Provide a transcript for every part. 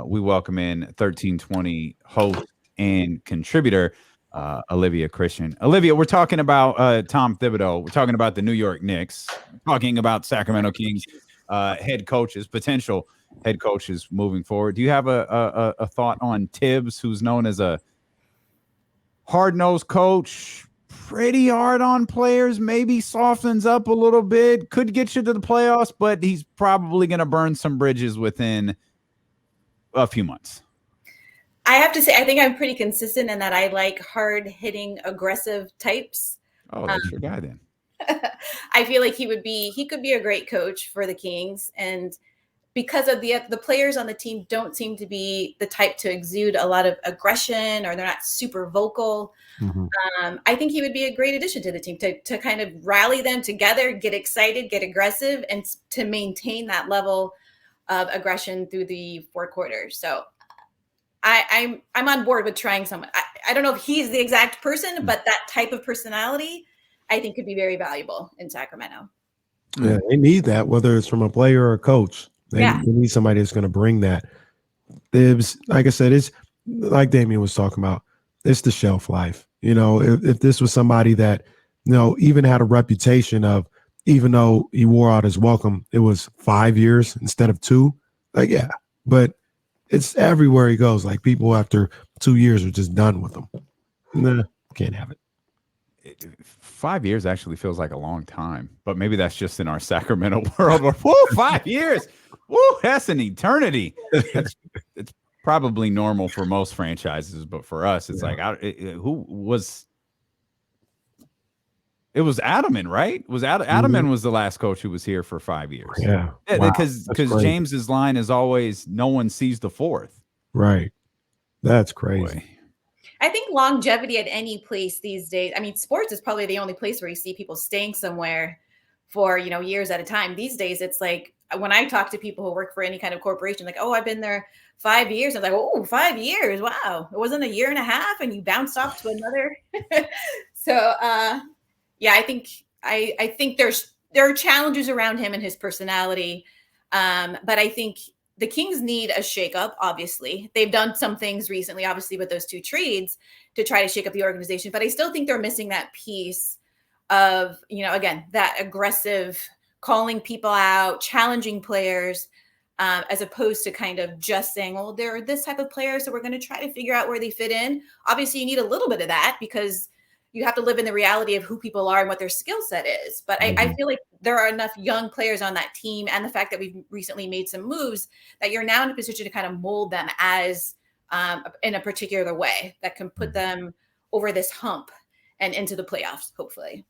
We welcome in 1320 host and contributor, Olivia Christian. Olivia, we're talking about Tom Thibodeau. We're talking about the New York Knicks. We're talking about Sacramento Kings head coaches, potential head coaches moving forward. Do you have a thought on Tibbs, who's known as a hard-nosed coach, pretty hard on players, maybe softens up a little bit, could get you to the playoffs, but he's probably going to burn some bridges within a few months? I have to say, I think I'm pretty consistent in that I like hard-hitting, aggressive types. Oh, that's your guy then. I feel like he could be a great coach for the Kings, and because of the players on the team don't seem to be the type to exude a lot of aggression, or they're not super vocal. Mm-hmm. I think he would be a great addition to the team to kind of rally them together, get excited, get aggressive, and to maintain that level of aggression through the 4 quarters. So I'm on board with trying someone. I don't know if he's the exact person, but that type of personality I think could be very valuable in Sacramento. Yeah, they need that, whether it's from a player or a coach. They need somebody that's going to bring that. Thibs, like I said, it's like Damian was talking about, it's the shelf life. You know, if this was somebody that, you know, even had a reputation of, even though he wore out his welcome, it was 5 years instead of 2. Like, yeah, but it's everywhere he goes. Like, people after 2 years are just done with him. Nah, can't have it. 5 years actually feels like a long time, but maybe that's just in our Sacramento world. Where, 5 years. Woo, that's an eternity. It's probably normal for most franchises, but for us, it's like, who was? It was Adelman, right? Adelman was the last coach who was here for 5 years. Yeah, because James's line is always, "No one sees the fourth." Right, that's crazy. Boy. I think longevity at any place these days. I mean, sports is probably the only place where you see people staying somewhere for, years at a time. These days, it's like when I talk to people who work for any kind of corporation, like, "Oh, I've been there 5 years." I'm like, "Oh, 5 years. Wow. It wasn't a year and a half and you bounced off to another." So, yeah, I think there are challenges around him and his personality. But I think the Kings need a shakeup, obviously. They've done some things recently, obviously, with those 2 trades to try to shake up the organization. But I still think they're missing that piece of, again, that aggressive calling people out, challenging players, as opposed to kind of just saying, well, they're this type of player, so we're going to try to figure out where they fit in. Obviously, you need a little bit of that because you have to live in the reality of who people are and what their skill set is. But I feel like there are enough young players on that team, and the fact that we've recently made some moves, that you're now in a position to kind of mold them as in a particular way that can put them over this hump and into the playoffs, hopefully.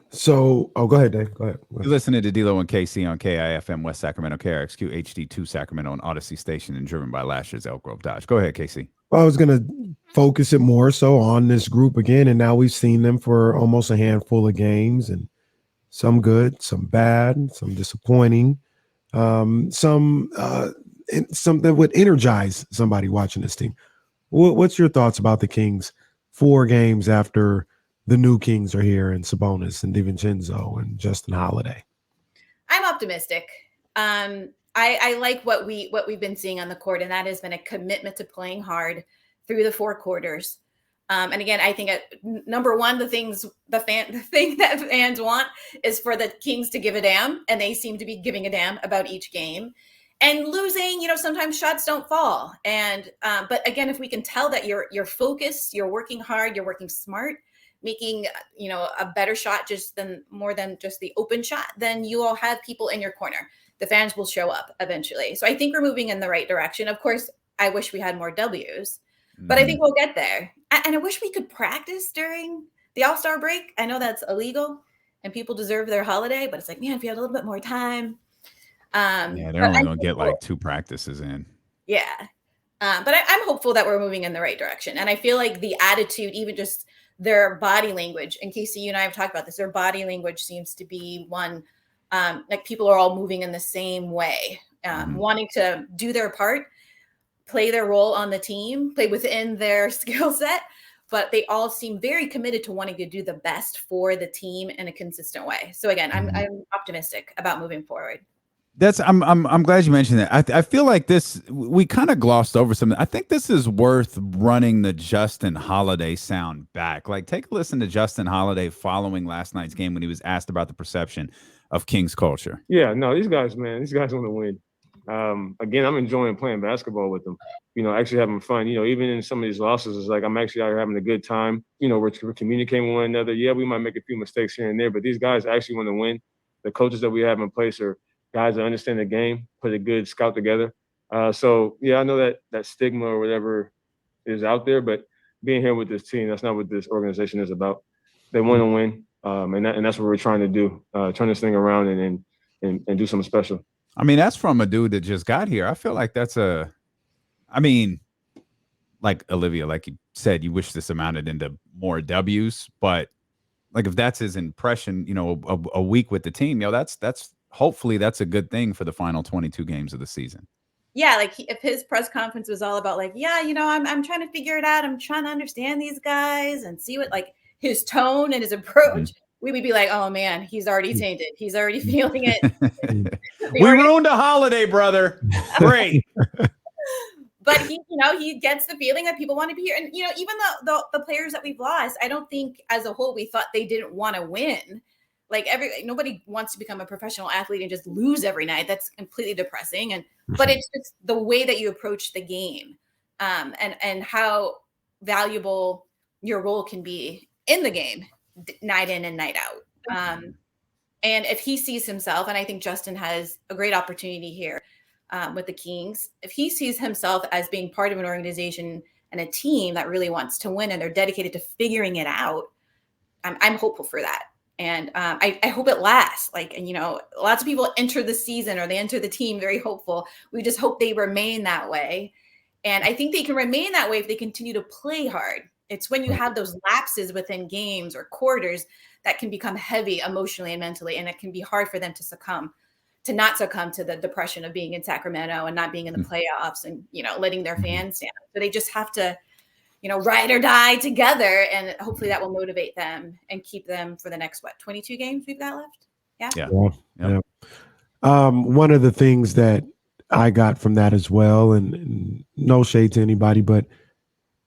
So, go ahead, Dave. Go ahead. You're listening to D-Lo and KC on KIFM West Sacramento, KRXQ HD2 Sacramento, and Odyssey Station, and driven by last year's Elk Grove Dodge. Go ahead, KC. Well, I was going to focus it more so on this group again, and now we've seen them for almost a handful of games, and some good, some bad, some disappointing, some that would energize somebody watching this team. What's your thoughts about the Kings 4 games after the new Kings are here, and Sabonis and DiVincenzo and Justin Holiday? I'm optimistic. I like what we've been seeing on the court, and that has been a commitment to playing hard through the 4 quarters. And again, I think number one, the thing that fans want is for the Kings to give a damn, and they seem to be giving a damn about each game. And losing, sometimes shots don't fall. And but again, if we can tell that you're focused, you're working hard, you're working smart, making a better shot more than just the open shot, then you will have people in your corner. The fans will show up eventually. So I think we're moving in the right direction. Of course, I wish we had more W's, but I think we'll get there. And I wish we could practice during the All-Star break. I know that's illegal and people deserve their holiday, but it's like, man, if you had a little bit more time. Yeah, they're only going to get like 2 practices in. Yeah. But I'm hopeful that we're moving in the right direction. And I feel like the attitude, even just their body language, and Casey, you and I have talked about this, their body language seems to be one, like people are all moving in the same way, wanting to do their part, play their role on the team, play within their skill set, but they all seem very committed to wanting to do the best for the team in a consistent way. So again, I'm optimistic about moving forward. I'm glad you mentioned that. I feel like this we kind of glossed over something. I think this is worth running the Justin Holiday sound back. Like take a listen to Justin Holiday following last night's game when he was asked about the perception of Kings culture. Yeah, no, these guys want to win. Again, I'm enjoying playing basketball with them. Actually having fun. Even in some of these losses, it's like I'm actually out here having a good time. We're communicating with one another. Yeah, we might make a few mistakes here and there, but these guys actually want to win. The coaches that we have in place are guys that understand the game, put a good scout together. So yeah, I know that stigma or whatever is out there, but being here with this team, that's not what this organization is about. They want to win, and that's what we're trying to do. Turn this thing around and do something special. I mean, that's from a dude that just got here. I feel like like Olivia, like you said, you wish this amounted into more W's, but like if that's his impression, a week with the team, that's hopefully that's a good thing for the final 22 games of the season. Yeah, like if his press conference was all about like, yeah, I'm trying to figure it out. I'm trying to understand these guys and see what like his tone and his approach. We would be like, oh man, he's already tainted. He's already feeling it. We ruined a holiday, brother. Great. But he gets the feeling that people want to be here. And, even the players that we've lost, I don't think as a whole, we thought they didn't want to win. Like nobody wants to become a professional athlete and just lose every night. That's completely depressing. But it's just the way that you approach the game, and how valuable your role can be in the game, night in and night out. And if he sees himself, and I think Justin has a great opportunity here with the Kings, if he sees himself as being part of an organization and a team that really wants to win and they're dedicated to figuring it out, I'm hopeful for that. And I hope it lasts. Lots of people enter the season or they enter the team very hopeful. We just hope they remain that way. And I think they can remain that way if they continue to play hard. It's when you have those lapses within games or quarters that can become heavy emotionally and mentally. And it can be hard for them to not succumb to the depression of being in Sacramento and not being in the playoffs and, letting their fans down. So they just have to, ride or die together. And hopefully that will motivate them and keep them for the next, 22 games we've got left? Yeah. One of the things that I got from that as well, and no shade to anybody, but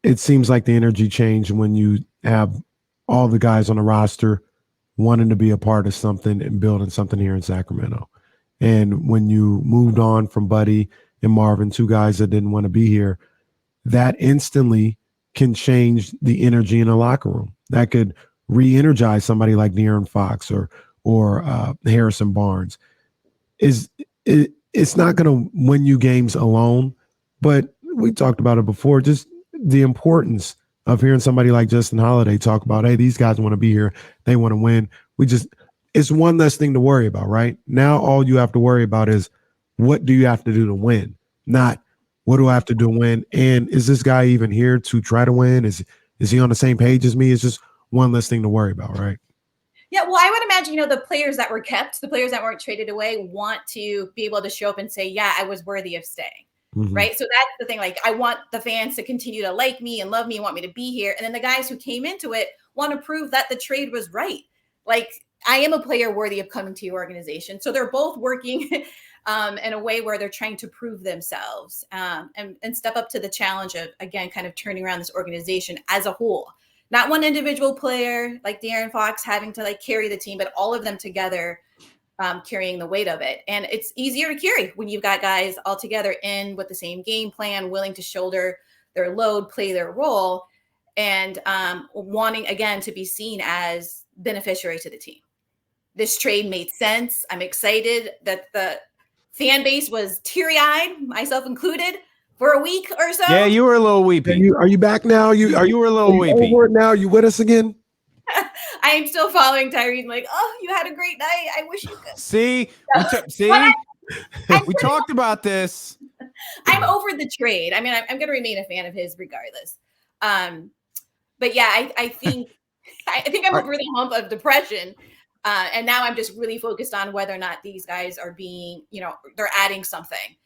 it seems like the energy changed when you have all the guys on the roster wanting to be a part of something and building something here in Sacramento. And when you moved on from Buddy and Marvin, two guys that didn't want to be here, that instantly can change the energy in a locker room. That could re-energize somebody like De'Aaron Fox or Harrison Barnes. It's not going to win you games alone, but we talked about it before, just the importance of hearing somebody like Justin Holiday talk about, hey, these guys want to be here. They want to win. It's one less thing to worry about, right? Now all you have to worry about is what do you have to do to win, not what do I have to do to win? And is this guy even here to try to win? Is he on the same page as me? It's just one less thing to worry about, right? Yeah, well, I would imagine, the players that were kept, the players that weren't traded away want to be able to show up and say, yeah, I was worthy of staying, right? So that's the thing. Like, I want the fans to continue to like me and love me and want me to be here. And then the guys who came into it want to prove that the trade was right. Like, I am a player worthy of coming to your organization. So they're both working in a way where they're trying to prove themselves and step up to the challenge of, again, kind of turning around this organization as a whole. Not one individual player like De'Aaron Fox having to carry the team, but all of them together carrying the weight of it. And it's easier to carry when you've got guys all together in with the same game plan, willing to shoulder their load, play their role, and wanting, again, to be seen as beneficiary to the team. This trade made sense. I'm excited that the fan base was teary-eyed, myself included, for a week or so. Yeah, you were a little weepy. Are you back now? You were a little weepy. Over it now? You with us again? I am still following Tyrese. Like, oh, you had a great night. I wish you could. See, we talked about this. I'm over the trade. I mean, I'm going to remain a fan of his regardless. But yeah, I think I'm over the hump of depression. And now I'm just really focused on whether or not these guys are being, they're adding something.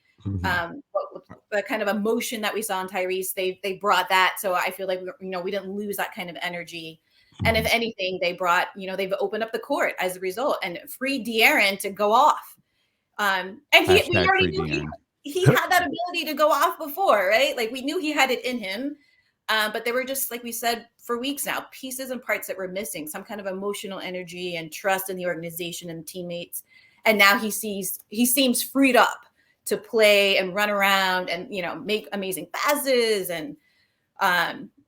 The kind of emotion that we saw in Tyrese, they brought that. So I feel like, we didn't lose that kind of energy. And if anything, they brought, they've opened up the court as a result and freed De'Aaron to go off. And we Hashtag already free knew De'Aaron. he had that ability to go off before, right? Like we knew he had it in him. But there were just, like we said, for weeks now, pieces and parts that were missing, some kind of emotional energy and trust in the organization and teammates. And now he seems freed up to play and run around and, make amazing passes and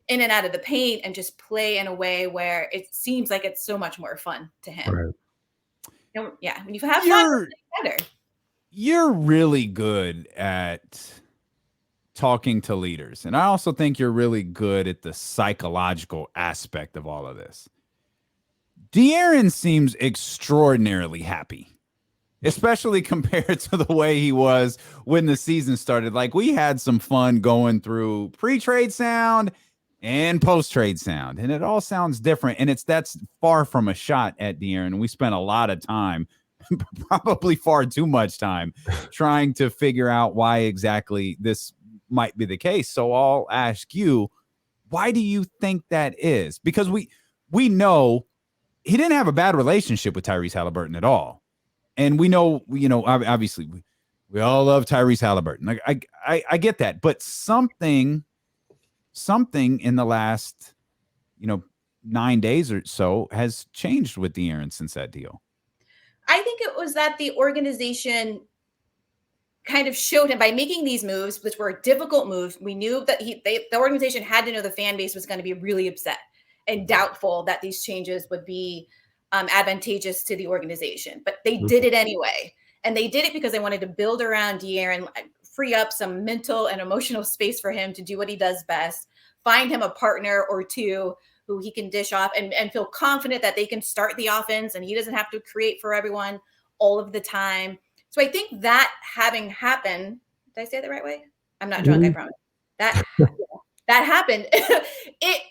in and out of the paint and just play in a way where it seems like it's so much more fun to him. Right. Yeah, when you have fun, it's better. You're really good at talking to leaders. And I also think you're really good at the psychological aspect of all of this. De'Aaron seems extraordinarily happy, especially compared to the way he was when the season started. Like we had some fun going through pre-trade sound and post-trade sound, and it all sounds different. And that's far from a shot at De'Aaron. We spent a lot of time, probably far too much time, trying to figure out why exactly this might be the case. So I'll ask you, why do you think that is? Because we know he didn't have a bad relationship with Tyrese Halliburton at all. And we know, obviously we all love Tyrese Halliburton. Like I get that, but something in the last, 9 days or so has changed with De'Aaron since that deal. I think it was that the organization kind of showed him by making these moves, which were difficult moves. We knew that the organization had to know the fan base was going to be really upset and doubtful that these changes would be advantageous to the organization. But they did it anyway. And they did it because they wanted to build around De'Aaron, free up some mental and emotional space for him to do what he does best, find him a partner or two who he can dish off and feel confident that they can start the offense and he doesn't have to create for everyone all of the time. So I think that having happened, did I say it the right way? I'm not drunk, I promise. That happened.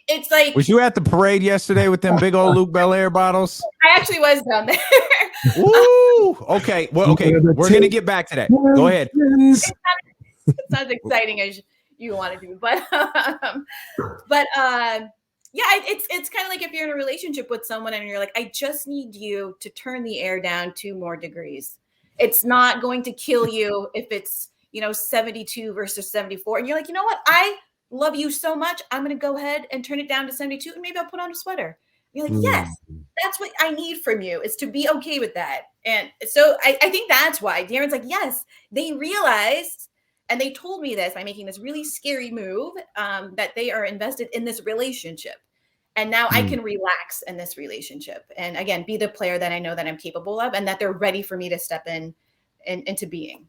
It's like, was you at the parade yesterday with them big old Luke Belaire bottles? I actually was down there. Woo! Okay. Well, okay. We're gonna get back to that. Go ahead. It's not as exciting as you want to do, but yeah, it's kind of like if you're in a relationship with someone and you're like, I just need you to turn the air down 2 more degrees. It's not going to kill you if it's 72 versus 74, and you're like, you know what, I love you so much, I'm going to go ahead and turn it down to 72, and maybe I'll put on a sweater. You're like, yes, that's what I need from you, is to be okay with that. And so I think that's why De'Aaron's like, yes, they realized, and they told me this by making this really scary move, that they are invested in this relationship. And now I can relax in this relationship and, again, be the player that I know that I'm capable of and that they're ready for me to step into being.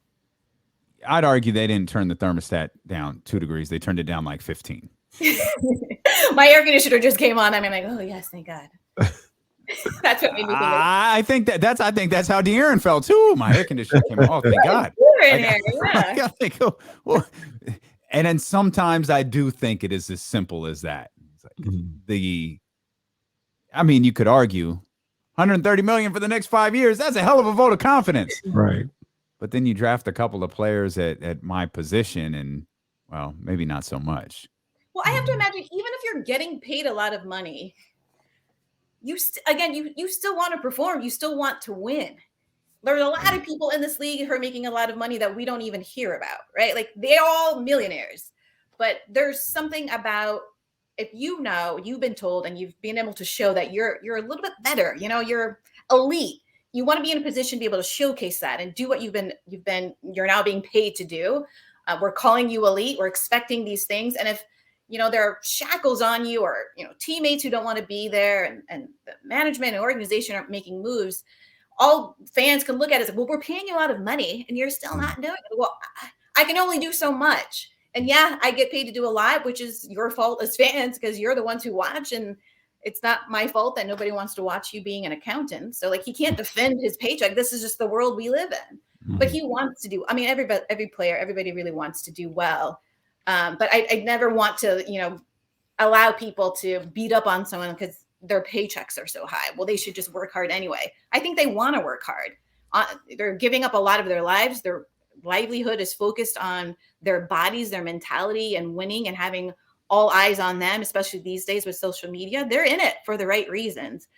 I'd argue they didn't turn the thermostat down 2 degrees. They turned it down like 15. My air conditioner just came on. I'm like, oh, yes, thank God. That's what made me think of it. I think that's how De'Aaron felt too. My air conditioner came on. Oh, thank God. I think, well, and then sometimes I do think it is as simple as that. You could argue 130 million for the next 5 years. That's a hell of a vote of confidence. Right. But then you draft a couple of players at my position and, well, maybe not so much. Well, I have to imagine, even if you're getting paid a lot of money, you still want to perform. You still want to win. There's a lot of people in this league who are making a lot of money that we don't even hear about, right? Like, they're all millionaires. But there's something about, if you've been told and you've been able to show that you're a little bit better, you're elite. You want to be in a position to be able to showcase that and do what you're now being paid to do. We're calling you elite. We're expecting these things. And if, there are shackles on you or, teammates who don't want to be there and the management and organization aren't making moves, all fans can look at it as, well, we're paying you a lot of money and you're still not doing it. Well, I can only do so much. And yeah, I get paid to do a lot, which is your fault as fans because you're the ones who watch. And it's not my fault that nobody wants to watch you being an accountant. So he can't defend his paycheck. This is just the world we live in. But he wants to do, every player, everybody really wants to do well. But I never want to, allow people to beat up on someone because their paychecks are so high. Well, they should just work hard anyway. I think they want to work hard. They're giving up a lot of their lives. Their livelihood is focused on their bodies, their mentality, and winning and having all eyes on them, especially these days with social media. They're in it for the right reasons.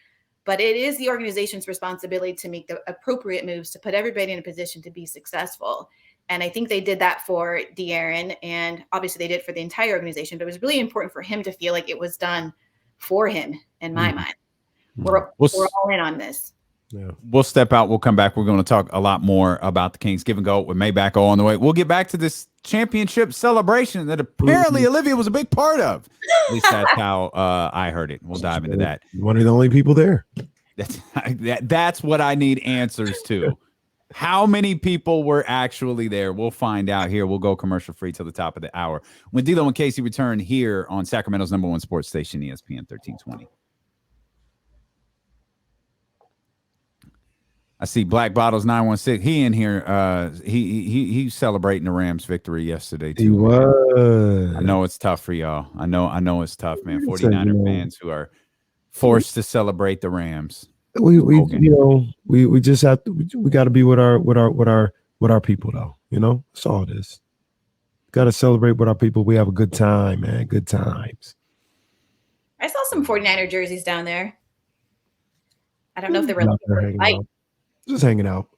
but it is the organization's responsibility to make the appropriate moves to put everybody in a position to be successful. And I think they did that for De'Aaron, and obviously they did it for the entire organization, but it was really important for him to feel like it was done for him, in my mind. We're all in on this. Yeah. We'll step out. We'll come back. We're going to talk a lot more about the Kings Give and Go with Maybach O on the way. We'll get back to this championship celebration that apparently Olivia was a big part of. At least that's how I heard it. We'll dive into that. One of the only people there. That's what I need answers to. How many people were actually there? We'll find out here. We'll go commercial free till the top of the hour. When D'Lo and Casey return here on Sacramento's #1 sports station, ESPN 1320. I see Black Bottles 916. He in here. He's celebrating the Rams' victory yesterday too. He was. I know it's tough for y'all. I know it's tough, man. 49er fans who are forced to celebrate the Rams. We just have to. We got to be with our people though. That's all it is. Got to celebrate with our people. We have a good time, man. Good times. I saw some 49er jerseys down there. I don't know if they were looking for a fight. Just hanging out.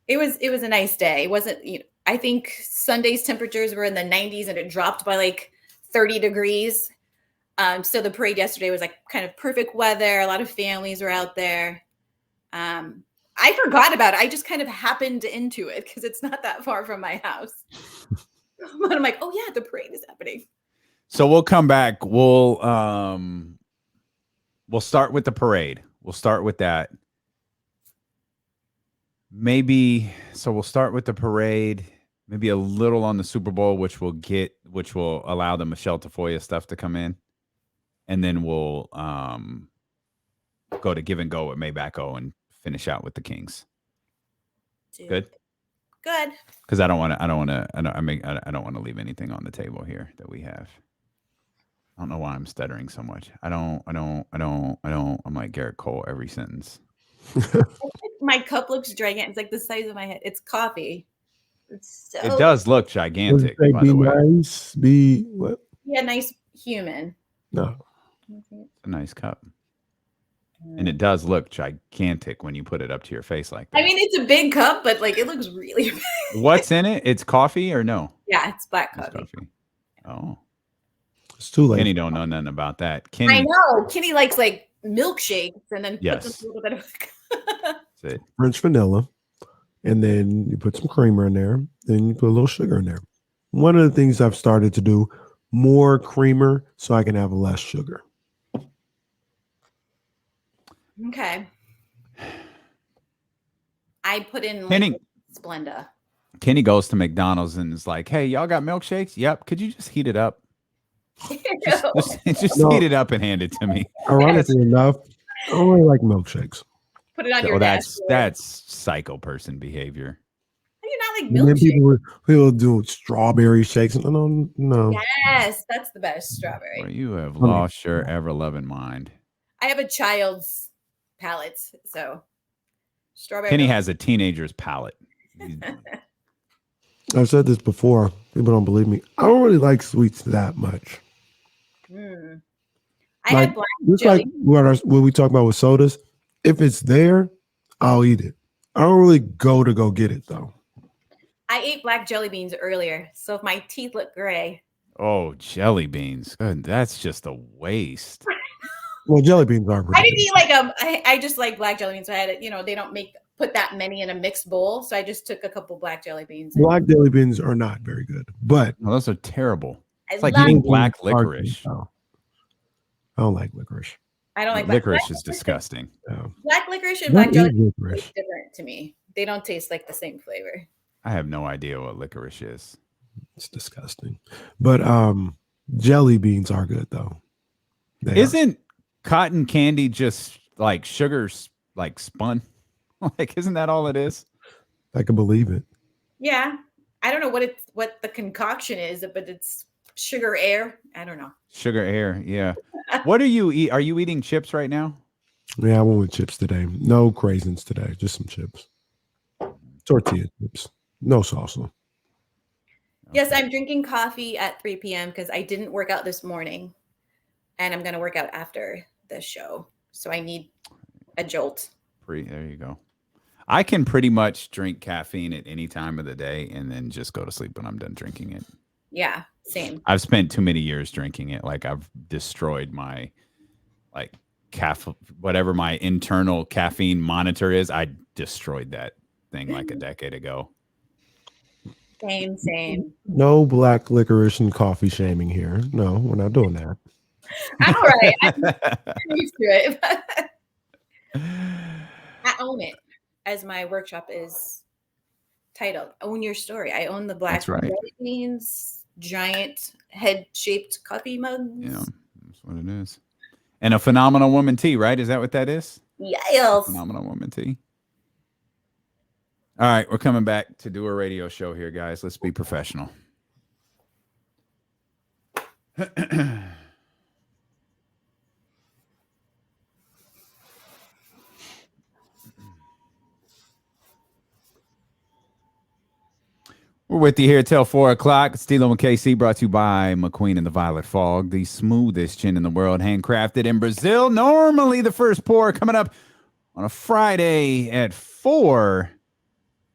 It was a nice day. It wasn't, I think Sunday's temperatures were in the 90s and it dropped by like 30 degrees. So the parade yesterday was like kind of perfect weather. A lot of families were out there. I forgot about it. I just kind of happened into it because it's not that far from my house. But I'm like, oh yeah, the parade is happening. So we'll come back. We'll start with the parade. We'll start with that. We'll start with the parade, maybe a little on the Super Bowl, which will allow the Michelle Tafoya stuff to come in. And then we'll go to Give and Go with Maybach O and finish out with the Kings. Good. Because I don't want to leave anything on the table here that we have. I don't know why I'm stuttering so much. I don't. I'm like Garrett Cole every sentence. My cup looks gigantic. It's like the size of my head. It's coffee. It does look gigantic. By the way. Nice. Be what? Yeah, nice human. No. It's a nice cup. And it does look gigantic when you put it up to your face like that. I mean, it's a big cup, but like it looks really big. What's in it? It's coffee or no? Yeah, it's black coffee. Oh. It's too late. Kenny don't know nothing about that. Kenny, I know. Kenny likes like milkshakes and then puts a little bit of That's it. French vanilla. And then you put some creamer in there. Then you put a little sugar in there. One of the things I've started to do, more creamer so I can have less sugar. Okay. I put in Splenda. Kenny goes to McDonald's and is like, hey, y'all got milkshakes? Yep. Could you just heat it up? Just heat it up and hand it to me. Ironically enough, I only like milkshakes. Put it on your that's psycho person behavior. I do not like And then milkshakes. people do strawberry shakes. No. Yes, that's the best strawberry. Well, you have lost your ever-loving mind. I have a child's palate, so strawberry. Kenny has a teenager's palate. I've said this before. People don't believe me. I don't really like sweets that much. I had black just jelly. like what we talk about with sodas. If it's there, I'll eat it. I don't really go get it though. I ate black jelly beans earlier, so if my teeth look gray. Oh, jelly beans. Good. That's just a waste. Well, jelly beans are pretty I didn't good. eat like I just like black jelly beans. So I had it, they don't put that many in a mixed bowl, so I just took a couple black jelly beans. Black jelly beans are not very good, but Those are terrible. It's I like love eating it. black licorice. I don't like licorice. I don't like Licorice is disgusting. Black licorice and black jelly beans licorice. taste different to me. They don't taste like the same flavor. I have no idea what licorice is. It's disgusting. But jelly beans are good though. Isn't cotton candy just like sugar's like spun? Like, isn't that all it is? I can believe it. Yeah. I don't know what the concoction is, but it's sugar air. I don't know. Sugar air, yeah. What are you eat? Are you eating chips right now? Yeah, I went with chips today. No craisins today, just some chips. Tortilla chips. No salsa. Yes, I'm drinking coffee at 3 p.m. because I didn't work out this morning. And I'm going to work out after the show. So I need a jolt. There you go. I can pretty much drink caffeine at any time of the day and then just go to sleep when I'm done drinking it. Yeah, same. I've spent too many years drinking it. Like I've destroyed my whatever my internal caffeine monitor is. I destroyed that thing like a decade ago. Same. No black licorice and coffee shaming here. No, we're not doing that. I'm all right. I'm used to it. I own it, as my workshop is titled. Own your story. I own the black beans, giant head-shaped coffee mugs. Yeah, that's what it is. And a phenomenal woman tea, right? Is that what that is? Yes. Phenomenal woman tea. All right, we're coming back to do a radio show here, guys. Let's be professional. We're with you here till 4 o'clock. Stilo and KC brought to you by McQueen and the Violet Fog, the smoothest gin in the world, handcrafted in Brazil. Normally the first pour coming up on a Friday at 4,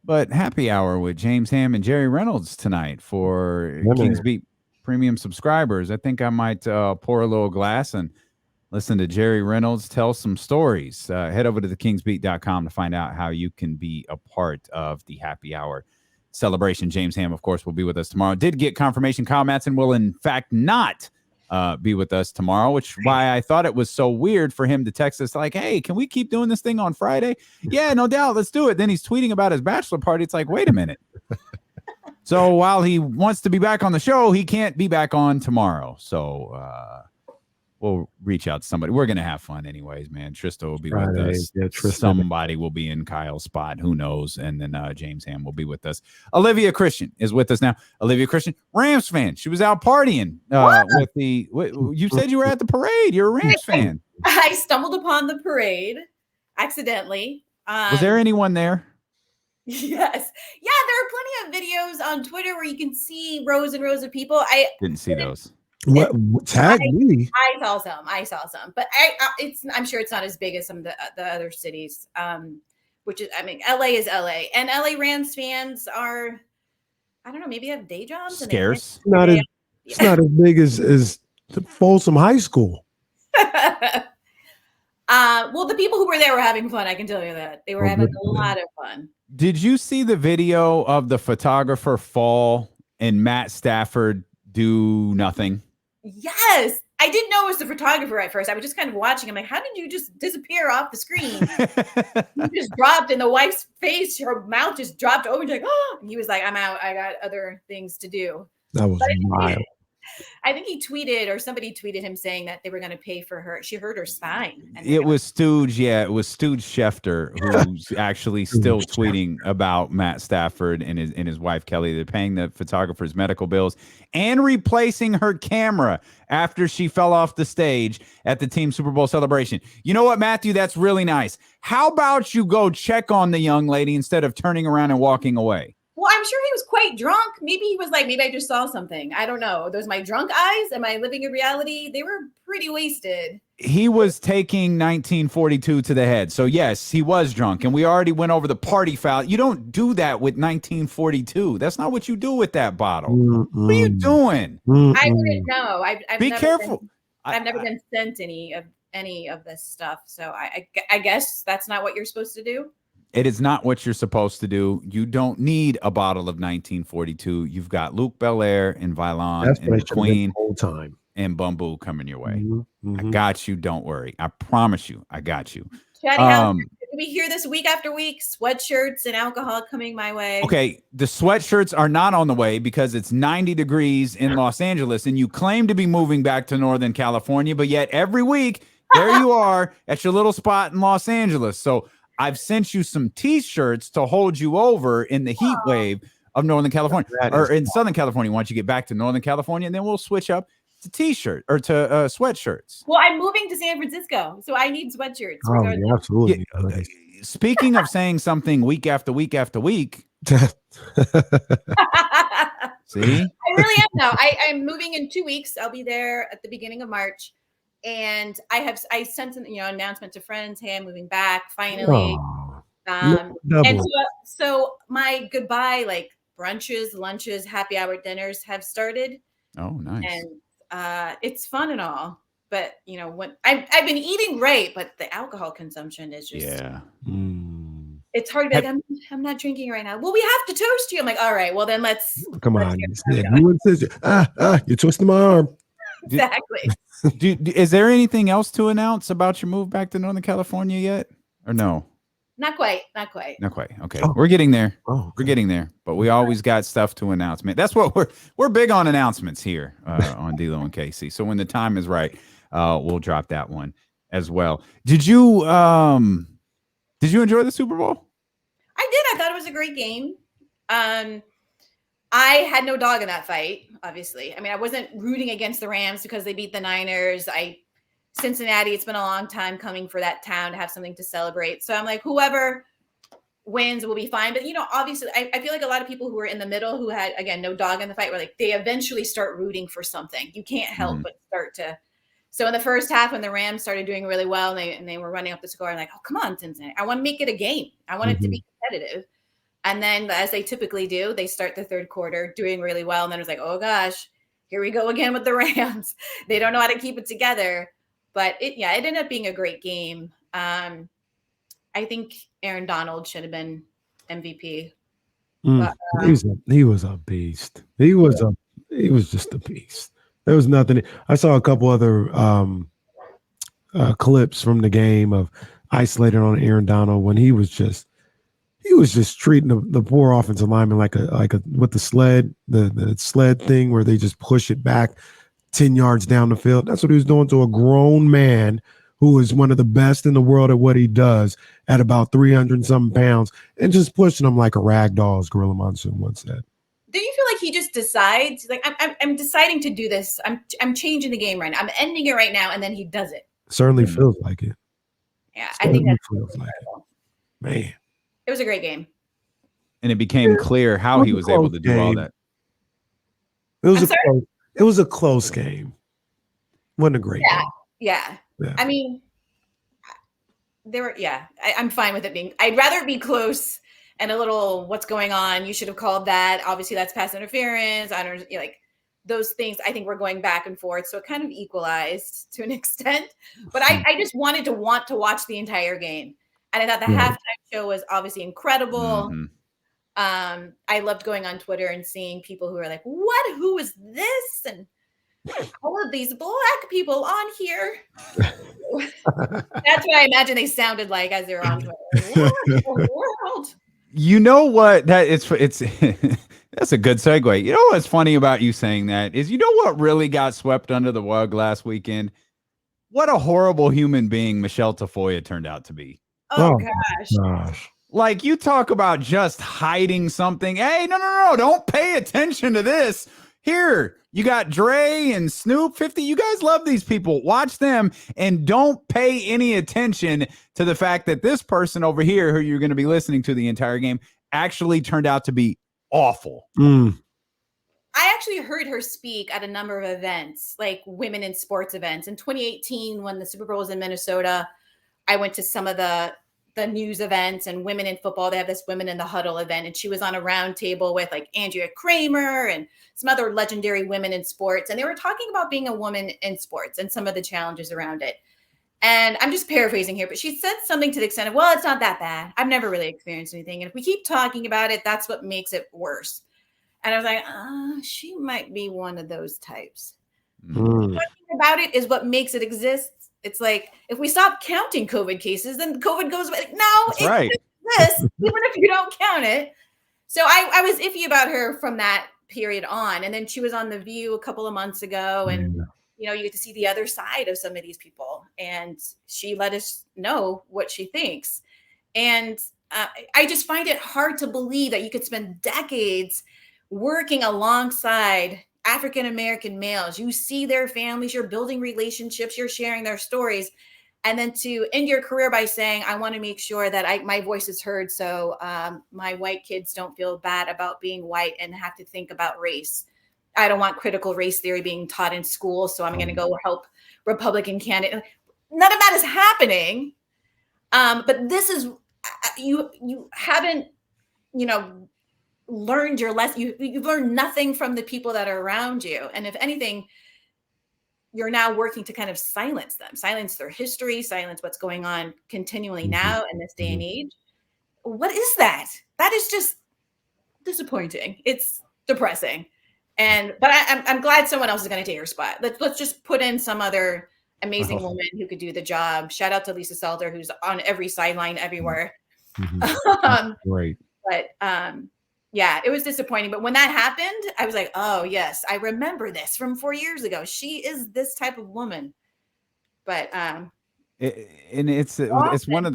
but happy hour with James Ham and Jerry Reynolds tonight for Kings Beat premium subscribers. I think I might pour a little glass and listen to Jerry Reynolds tell some stories. Head over to thekingsbeat.com to find out how you can be a part of the happy hour celebration. James Ham, of course, will be with us tomorrow. Did get confirmation Kyle Madsen will, in fact, not be with us tomorrow, which is why I thought it was so weird for him to text us like, hey, can we keep doing this thing on Friday? Yeah, no doubt. Let's do it. Then he's tweeting about his bachelor party. It's like, wait a minute. So while he wants to be back on the show, he can't be back on tomorrow. So we'll reach out to somebody. We're going to have fun anyways, man. Trista will be with us. Yeah, somebody will be in Kyle's spot. Who knows? And then James Ham will be with us. Olivia Christian is with us now. Olivia Christian, Rams fan. She was out partying with the you said you were at the parade. You're a Rams fan. I stumbled upon the parade accidentally. Was there anyone there? Yes. Yeah, there are plenty of videos on Twitter where you can see rows and rows of people. I didn't see those. What tag me? I saw some, but I'm sure it's not as big as some of the other cities. Which is, I mean, LA is LA, and LA Rams fans are, I don't know, maybe have day jobs. Scarce. It's not as big as Folsom High School. Well, the people who were there were having fun. I can tell you that they were having a lot of fun. Did you see the video of the photographer fall and Matt Stafford do nothing? Yes. I didn't know it was the photographer at first. I was just kind of watching. I'm like, how did you just disappear off the screen? He just dropped in the wife's face. Her mouth just dropped over. She's like, oh, and he was like, I'm out. I got other things to do. That was wild. I think he tweeted, or somebody tweeted him saying that they were going to pay for her. She hurt her spine. It was Stooge. Yeah, it was Stooge Schefter who's actually still tweeting about Matt Stafford and his wife Kelly. They're paying the photographer's medical bills and replacing her camera after she fell off the stage at the team Super Bowl celebration. You know what, Matthew? That's really nice. How about you go check on the young lady instead of turning around and walking away? Well, I'm sure he was quite drunk. Maybe he was like, maybe I just saw something. I don't know. Those my drunk eyes? Am I living in reality? They were pretty wasted. He was taking 1942 to the head. So, yes, he was drunk. And we already went over the party foul. You don't do that with 1942. That's not what you do with that bottle. What are you doing? I wouldn't know. I've Be careful. I've never been sent any of this stuff. So I guess that's not what you're supposed to do. It is not what you're supposed to do. You don't need a bottle of 1942. You've got Luke Belair and Vylon and Queen and Bumble coming your way. I got you. Don't worry. I promise you. I got you. We hear this week after week, sweatshirts and alcohol coming my way. Okay. The sweatshirts are not on the way because it's 90 degrees in Los Angeles and you claim to be moving back to Northern California, but yet every week there you are at your little spot in Los Angeles. So I've sent you some T-shirts to hold you over in the heat wave of Northern California or in Southern California. Once you get back to Northern California, and then we'll switch up to T-shirt or to sweatshirts. Well, I'm moving to San Francisco, so I need sweatshirts. Oh, yeah, absolutely. Yeah, speaking of saying something week after week after week. See? I really am now. I'm moving in 2 weeks. I'll be there at the beginning of March. And I sent an announcement to friends, hey, I'm moving back finally. And so my goodbye, like brunches, lunches, happy hour dinners have started. Oh, nice. And it's fun and all. But when I've been eating right, but the alcohol consumption is just it's hard to be like, I'm not drinking right now. Well, we have to toast you. I'm like, all right, well then let's on. You're twisting my arm. Exactly. Is there anything else to announce about your move back to Northern California yet? Or no? Not quite. Okay. We're getting there. Okay. We're getting there. But we always got stuff to announce, man. That's what we're big on announcements here on D'Lo and Casey. So when the time is right, we'll drop that one as well. Did you enjoy the Super Bowl? I did. I thought it was a great game. I had no dog in that fight, obviously. I mean, I wasn't rooting against the Rams because they beat the Niners. Cincinnati, it's been a long time coming for that town to have something to celebrate. So I'm like, whoever wins will be fine. But, obviously, I feel like a lot of people who were in the middle who had, again, no dog in the fight were like, they eventually start rooting for something. You can't help but start to. So in the first half, when the Rams started doing really well and they were running up the score, I'm like, oh, come on, Cincinnati. I want to make it a game. I want it to be competitive. And then, as they typically do, they start the third quarter doing really well. And then it's like, oh, gosh, here we go again with the Rams. They don't know how to keep it together. But it ended up being a great game. I think Aaron Donald should have been MVP. But, he was a beast. He was just a beast. There was nothing. I saw a couple other clips from the game of isolated on Aaron Donald when he was just treating the poor offensive lineman like a with the sled thing where they just push it back 10 yards down the field. That's what he was doing to a grown man who is one of the best in the world at what he does at about 300-something pounds and just pushing him like a rag doll, as Gorilla Monsoon once said. Do you feel like he just decides, like, I'm deciding to do this. I'm changing the game right now. I'm ending it right now, and then he does it? Certainly feels like it. Yeah, I think that feels like it. Man. It was a great game. And it became clear how he was able to do all that. It was a close game. Wasn't a great game. Yeah. I mean, I'm fine with it being. I'd rather it be close and a little what's going on. You should have called that. Obviously, that's pass interference. I don't like those things. I think we're going back and forth. So it kind of equalized to an extent. But I just want to watch the entire game. And I thought the halftime show was obviously incredible. I loved going on Twitter and seeing people who are like, what? Who is this? And all of these black people on here. That's what I imagine they sounded like as they were on Twitter. What in the world? You know what? It's that's a good segue. You know what's funny about you saying that is, you know what really got swept under the rug last weekend? What a horrible human being Michelle Tafoya turned out to be. Oh gosh. Like, you talk about just hiding something. Hey, no. Don't pay attention to this. Here, you got Dre and Snoop 50. You guys love these people. Watch them and don't pay any attention to the fact that this person over here, who you're going to be listening to the entire game, actually turned out to be awful. I actually heard her speak at a number of events, like women in sports events. In 2018, when the Super Bowl was in Minnesota, I went to some of the news events, and women in football, they have this Women in the Huddle event. And she was on a round table with like Andrea Kramer and some other legendary women in sports. And they were talking about being a woman in sports and some of the challenges around it. And I'm just paraphrasing here, but she said something to the extent of, well, it's not that bad. I've never really experienced anything. And if we keep talking about it, that's what makes it worse. And I was like, she might be one of those types. Talking about it is what makes it exist. It's like, if we stop counting COVID cases, then COVID goes away. No, it's right. This, even if you don't count it. So I was iffy about her from that period on. And then she was on The View a couple of months ago. And, you get to see the other side of some of these people. And she let us know what she thinks. And I just find it hard to believe that you could spend decades working alongside African-American males. You see their families, you're building relationships, you're sharing their stories. And then to end your career by saying, I want to make sure that my voice is heard. So my white kids don't feel bad about being white and have to think about race. I don't want critical race theory being taught in school, so I'm going to go help Republican candidate. None of that is happening. But this is, you haven't, learned your lesson. You've learned nothing from the people that are around you. And if anything, you're now working to kind of silence them, silence their history, silence what's going on continually now in this day and age. What is that? That is just disappointing. It's depressing. But I'm glad someone else is going to take her spot. Let's just put in some other amazing woman who could do the job. Shout out to Lisa Salter, who's on every sideline everywhere. Great. But yeah, it was disappointing. But when that happened, I was like, oh yes, I remember this from 4 years ago. She is this type of woman. But it's one of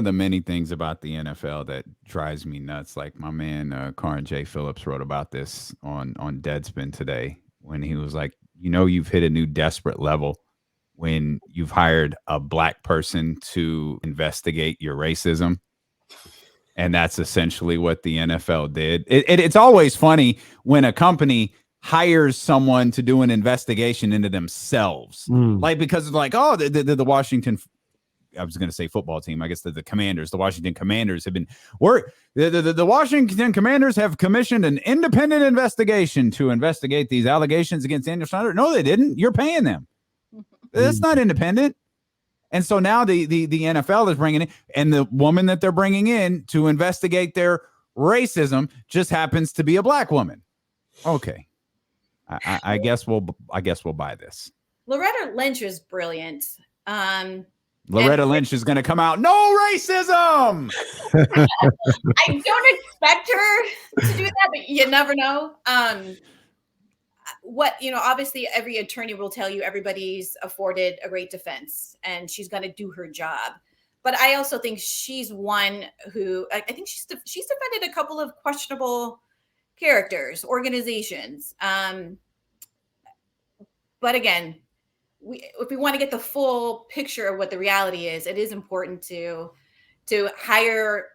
the many things about the NFL that drives me nuts. Like my man Karan J. Phillips wrote about this on Deadspin today when he was like, you've hit a new desperate level when you've hired a black person to investigate your racism. And that's essentially what the NFL did. It's always funny when a company hires someone to do an investigation into themselves. Like, because it's like, oh, the Washington, I was going to say football team. I guess the Commanders, the Washington Commanders have been, the Washington Commanders have commissioned an independent investigation to investigate these allegations against Daniel Snyder. No, they didn't. You're paying them. That's not independent. And so now the NFL is bringing in, and the woman that they're bringing in to investigate their racism just happens to be a black woman. Okay, I guess we'll buy this. Loretta Lynch is brilliant. Loretta Lynch is going to come out. No racism. I don't expect her to do that, but you never know. Obviously every attorney will tell you everybody's afforded a great defense and she's going to do her job. But I also think she's one who, I think she's defended a couple of questionable characters, organizations. But again, if we want to get the full picture of what the reality is, it is important to hire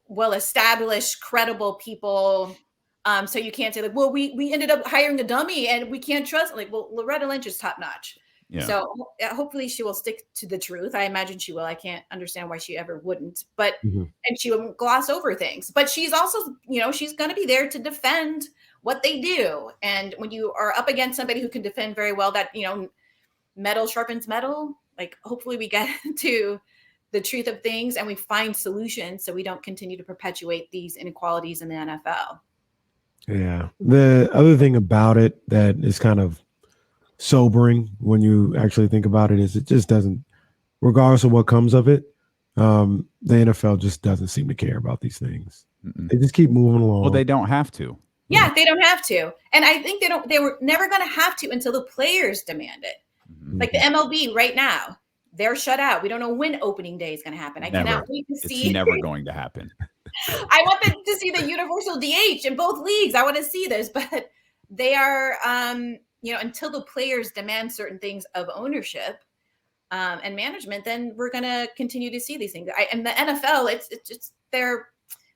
well-established, credible people. So you can't say like, well, we ended up hiring a dummy and we can't trust. Like, well, Loretta Lynch is top notch. Yeah. So hopefully she will stick to the truth. I imagine she will. I can't understand why she ever wouldn't. But and she won't gloss over things. But she's also, she's going to be there to defend what they do. And when you are up against somebody who can defend very well, that metal sharpens metal. Like, hopefully we get to the truth of things and we find solutions so we don't continue to perpetuate these inequalities in the NFL. Yeah. The other thing about it that is kind of sobering when you actually think about it is it just doesn't, regardless of what comes of it, the NFL just doesn't seem to care about these things. They just keep moving along. Well, they don't have to. Yeah, they don't have to. And I think they were never going to have to until the players demand it. Like the MLB right now, they're shut out. We don't know when opening day is going to happen. I cannot wait to see. It's never going to happen. I want them to see the universal DH in both leagues. I want to see this, but they are, until the players demand certain things of ownership and management, then we're going to continue to see these things. And the NFL, it's just their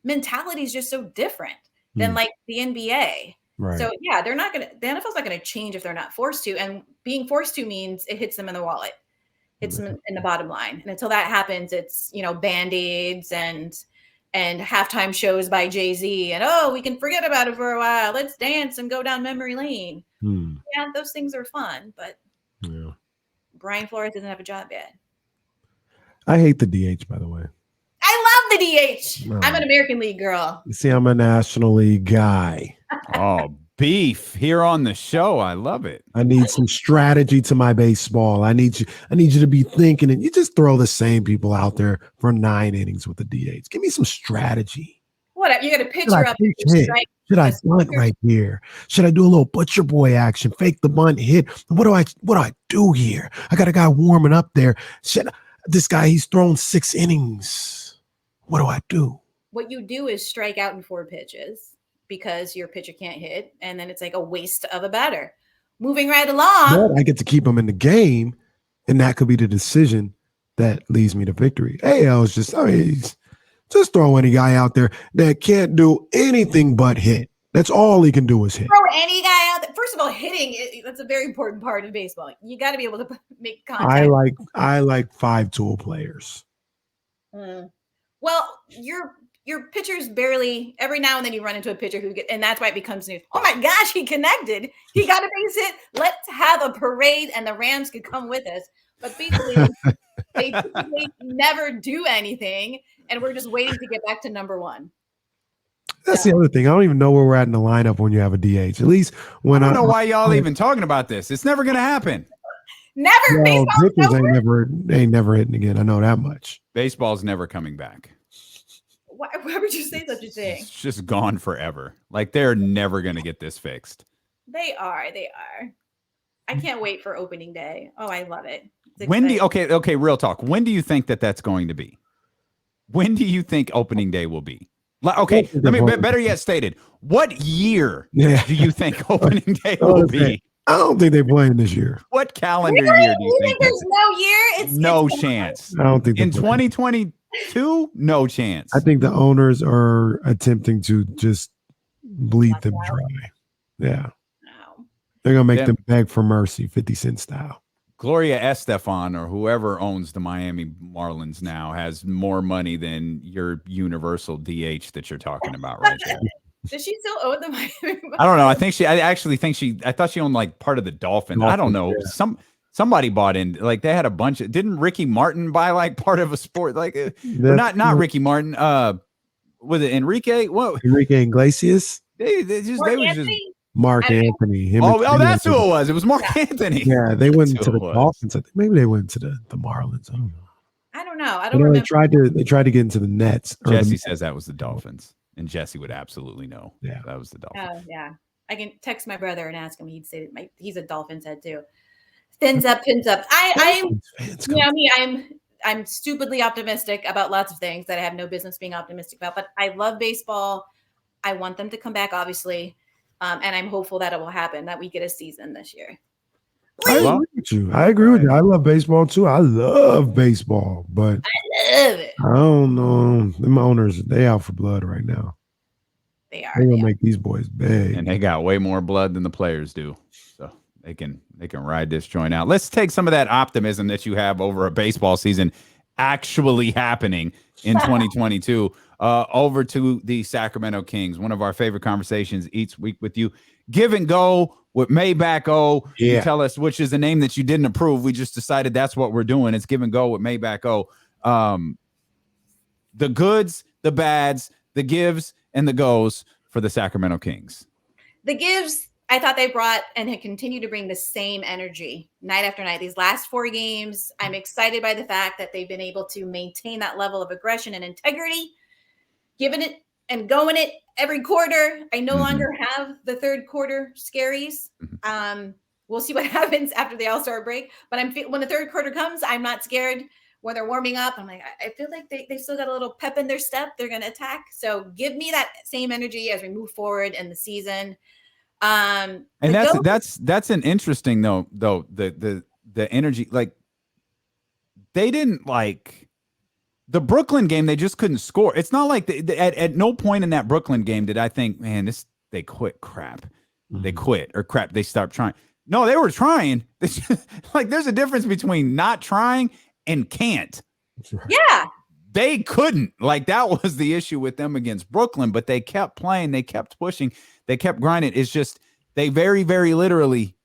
mentality is just so different than like the NBA. Right. So yeah, the NFL's not going to change if they're not forced to. And being forced to means it hits them in the wallet, hits them in the bottom line. And until that happens, it's, Band-Aids and halftime shows by Jay-Z and, we can forget about it for a while. Let's dance and go down memory lane. Yeah, those things are fun, but Brian Flores doesn't have a job yet. I hate the DH, by the way. I love the DH. No. I'm an American League girl. You see, I'm a National League guy. Oh, beef here on the show. I love it. I need some strategy to my baseball. I need you to be thinking, and you just throw the same people out there for 9 innings with the DH. Give me some strategy. What? You got to pitcher up. Should I bunt right here? Should I do a little butcher boy action? Fake the bunt, hit? What do I do here? I got a guy warming up there. This guy, he's thrown 6 innings. What do I do? What you do is strike out in 4 pitches because your pitcher can't hit, and then it's like a waste of a batter. Moving right along. But I get to keep him in the game, and that could be the decision that leads me to victory. Just throw any guy out there that can't do anything but hit. That's all he can do is hit. Throw any guy out there. First of all, hitting, that's a very important part of baseball. You got to be able to make contact. I like 5-tool players. Well, your pitchers barely, every now and then you run into a pitcher and that's why it becomes news. Oh my gosh, he connected. He got a base hit. Let's have a parade and the Rams could come with us. But basically, they never do anything, and we're just waiting to get back to number one. That's the other thing. I don't even know where we're at in the lineup when you have a DH. At least when I don't know why y'all even talking about this. It's never going to happen. Never. Well, pitchers ain't never hitting again. I know that much. Baseball's never coming back. Why would you say such a thing? It's just gone forever. Like they're never going to get this fixed. They are. I can't wait for opening day. Oh, I love it. Okay, real talk. When do you think that's going to be? When do you think opening day will be? Okay, better yet stated. What year do you think opening day will be? I don't think they're playing this year. What calendar year do you think? There's no year? It's no chance. I don't think in 2022, no chance. I think the owners are attempting to just bleed them dry. Yeah. Wow. They're going to make them beg for mercy, 50 Cent style. Gloria Estefan or whoever owns the Miami Marlins now has more money than your universal DH that you're talking about right there. Does she still own the Miami Marlins? I don't know. I thought she owned like part of the Dolphins. I don't know. Yeah. Somebody bought in, like they had a bunch of, didn't Ricky Martin buy like part of a sport? Like not Ricky Martin. Was it Enrique? What? Enrique Iglesias? They were just Mark Anthony. That's who it was. It was Mark Anthony. Yeah, they went to the Dolphins. I think maybe they went to the Marlins. I don't know. I don't remember. They tried to get into the Nets. Jesse says that was the Dolphins, and Jesse would absolutely know. Yeah, that was the Dolphins. Oh yeah, I can text my brother and ask him. He'd say he's a Dolphins head too. Fins up. I'm stupidly optimistic about lots of things that I have no business being optimistic about. But I love baseball. I want them to come back, obviously. And I'm hopeful that it will happen, that we get a season this year. I agree with you. I love baseball too. I love baseball, but I love it. I don't know. Them owners, they out for blood right now. They are. They're gonna make these boys big. And they got way more blood than the players do. So they can ride this joint out. Let's take some of that optimism that you have over a baseball season actually happening in 2022 over to the Sacramento Kings. One of our favorite conversations each week with you. Give and Go with Maybach O. Yeah. You tell us which is the name that you didn't approve. We just decided that's what we're doing. It's Give and Go with Maybach O. The goods, the bads, the gives, and the goes for the Sacramento Kings. The gives, I thought they brought and have continued to bring the same energy night after night. These last 4 games, I'm excited by the fact that they've been able to maintain that level of aggression and integrity, giving it and going it every quarter. I no longer have the third quarter scaries. We'll see what happens after the All-Star break. But when the third quarter comes, I'm not scared. When they're warming up, I'm like, I feel like they still got a little pep in their step. They're going to attack. So give me that same energy as we move forward in the season. And that's an interesting though the energy, like they didn't like the Brooklyn game. They just couldn't score. It's not like at no point in that Brooklyn game did I think, man, they quit crap. They quit or crap. They stopped trying. No, they were trying. Like there's a difference between not trying and can't. Yeah. They couldn't. Like that was the issue with them against Brooklyn, but they kept playing. They kept pushing. They kept grinding. It's just they very, very literally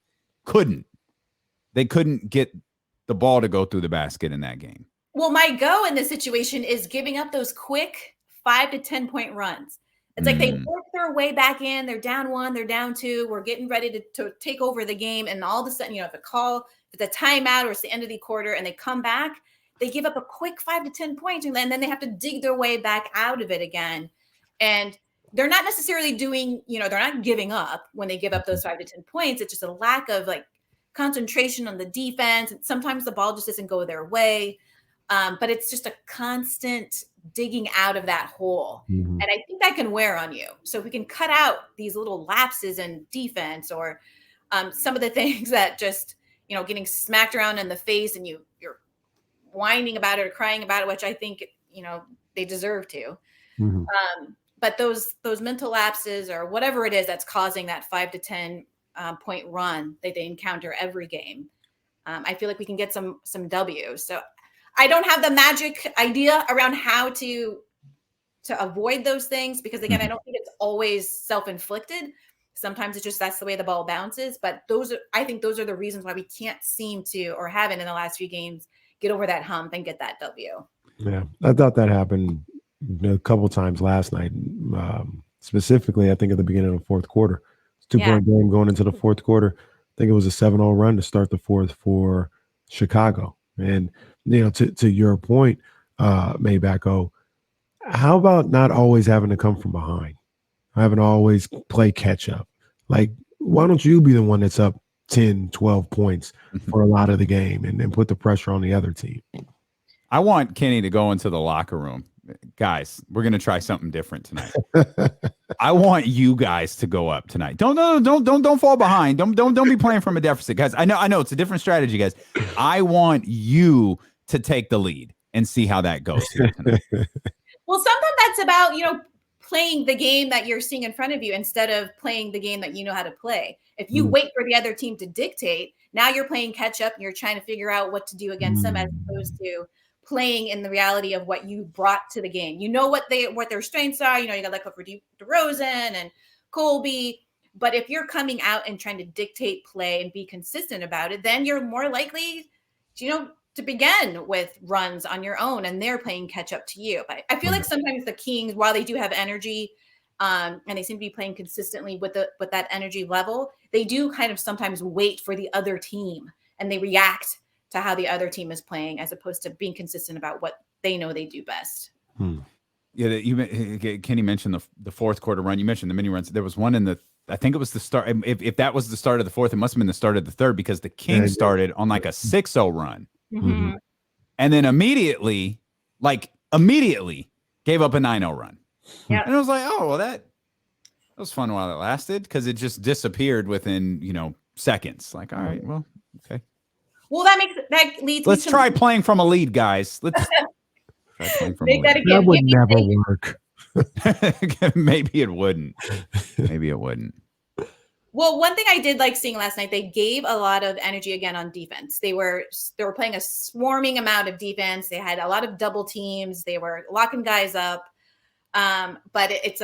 couldn't. They couldn't get the ball to go through the basket in that game. Well, my go in this situation is giving up those quick 5 to 10 point runs. It's like they work their way back in. They're down 1, they're down 2. We're getting ready to take over the game. And all of a sudden, if it's a timeout or it's the end of the quarter and they come back, they give up a quick 5 to 10 points. And then they have to dig their way back out of it again. And they're not necessarily doing, they're not giving up when they give up those 5 to 10 points. It's just a lack of like concentration on the defense. And sometimes the ball just doesn't go their way. But it's just a constant digging out of that hole. And I think that can wear on you. So if we can cut out these little lapses in defense or some of the things that just, getting smacked around in the face and you're whining about it or crying about it, which I think, they deserve to. but those mental lapses or whatever it is that's causing that 5 to 10 point run that they encounter every game, I feel like we can get some W's. So I don't have the magic idea around how to avoid those things, because again, I don't think it's always self-inflicted. Sometimes it's just that's the way the ball bounces. But I think those are the reasons why we can't seem to, or haven't in the last few games, get over that hump and get that W. Yeah, I thought that happened a couple times last night. Specifically, I think at the beginning of the fourth quarter. It's 2-point game going into the fourth quarter. I think it was a 7-0 run to start the fourth for Chicago. And, to your point, Maybach O, how about not always having to come from behind? Having to always play catch up? Like, why don't you be the one that's up 10, 12 points for a lot of the game and put the pressure on the other team? I want Kenny to go into the locker room. Guys, we're going to try something different tonight. I want you guys to go up tonight. Don't fall behind. Don't be playing from a deficit, guys. I know it's a different strategy, guys. I want you to take the lead and see how that goes here tonight. Well, sometimes that's about, playing the game that you're seeing in front of you instead of playing the game that you know how to play. If you wait for the other team to dictate, now you're playing catch up and you're trying to figure out what to do against them, as opposed to playing in the reality of what you brought to the game. You know what their strengths are. You got to look up for DeRozan and Colby. But if you're coming out and trying to dictate play and be consistent about it, then you're more likely, to begin with runs on your own, and they're playing catch up to you. But I feel like sometimes the Kings, while they do have energy, and they seem to be playing consistently with that energy level, they do kind of sometimes wait for the other team, and they react to how the other team is playing, as opposed to being consistent about what they know they do best. Yeah, Kenny mentioned the fourth quarter run. You mentioned the mini runs. There was one I think it was the start. If that was the start of the fourth, it must have been the start of the third, because the Kings started on like a 6-0 run. Mm-hmm. And then immediately gave up a 9-0 run. Yep. And I was like, oh, well, that was fun while it lasted, because it just disappeared within, seconds. Like, all right, well, okay. Well, that leads. Let's try playing from a lead, guys. Let's try playing from a lead. That would never work. Maybe it wouldn't. Maybe it wouldn't. Well, one thing I did like seeing last night, they gave a lot of energy again on defense. They were playing a swarming amount of defense. They had a lot of double teams. They were locking guys up. But it's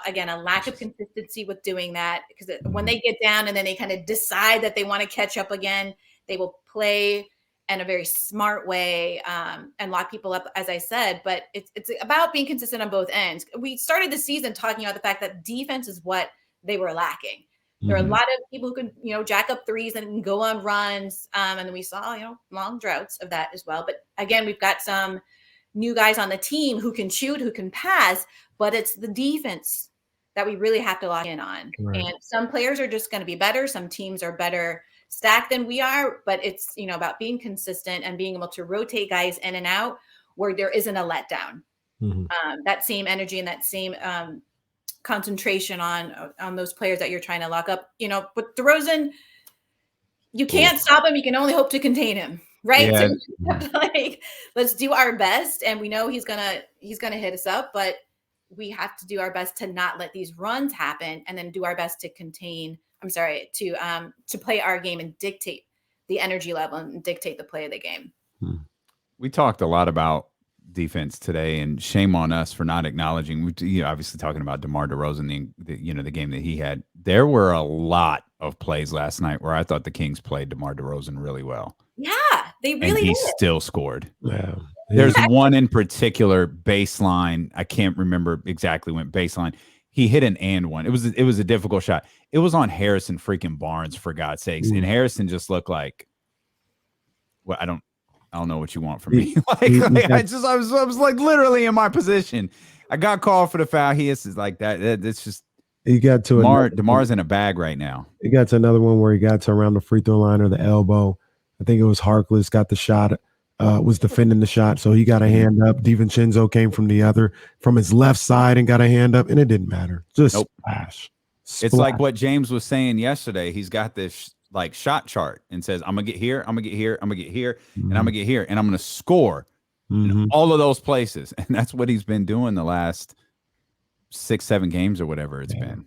again, a lack of consistency with doing that, because when they get down and then they kind of decide that they want to catch up again, they will play in a very smart way, and lock people up, as I said. But it's about being consistent on both ends. We started the season talking about the fact that defense is what they were lacking. There are a lot of people who can, jack up threes and go on runs. And then we saw, long droughts of that as well. But again, we've got some new guys on the team who can shoot, who can pass, but it's the defense that we really have to lock in on. Right. And some players are just going to be better. Some teams are better stacked than we are, but it's, about being consistent and being able to rotate guys in and out where there isn't a letdown. That same energy and that same, concentration on those players that you're trying to lock up. With DeRozan, you can't stop him. You can only hope to contain him, right? Yeah. So let's do our best, and we know he's gonna hit us up, but we have to do our best to not let these runs happen, and then do our best to to play our game and dictate the energy level and dictate the play of the game. We talked a lot about defense today, and shame on us for not acknowledging. Obviously talking about DeMar DeRozan, the game that he had. There were a lot of plays last night where I thought the Kings played DeMar DeRozan really well. Yeah, they really and he did. Still scored. Yeah. There's one in particular, baseline. I can't remember exactly when baseline. He hit an and one. It was a difficult shot. It was on Harrison freaking Barnes, for God's sakes. And Harrison just looked like, well, I don't know what you want from me. I was like literally in my position. I got called for the foul. He is like that. It's just, he got to DeMar's in a bag right now. He got to another one where he got to around the free throw line or the elbow. I think it was Harkless got the shot, was defending the shot, so he got a hand up. DiVincenzo came from his left side and got a hand up, and it didn't matter. Just splash. It's like what James was saying yesterday. He's got this like shot chart and says, I'm gonna get here, I'm gonna get here, I'm gonna get here, and I'm gonna get here, and I'm gonna score in all of those places. And that's what he's been doing the last 6-7 games or whatever it's been.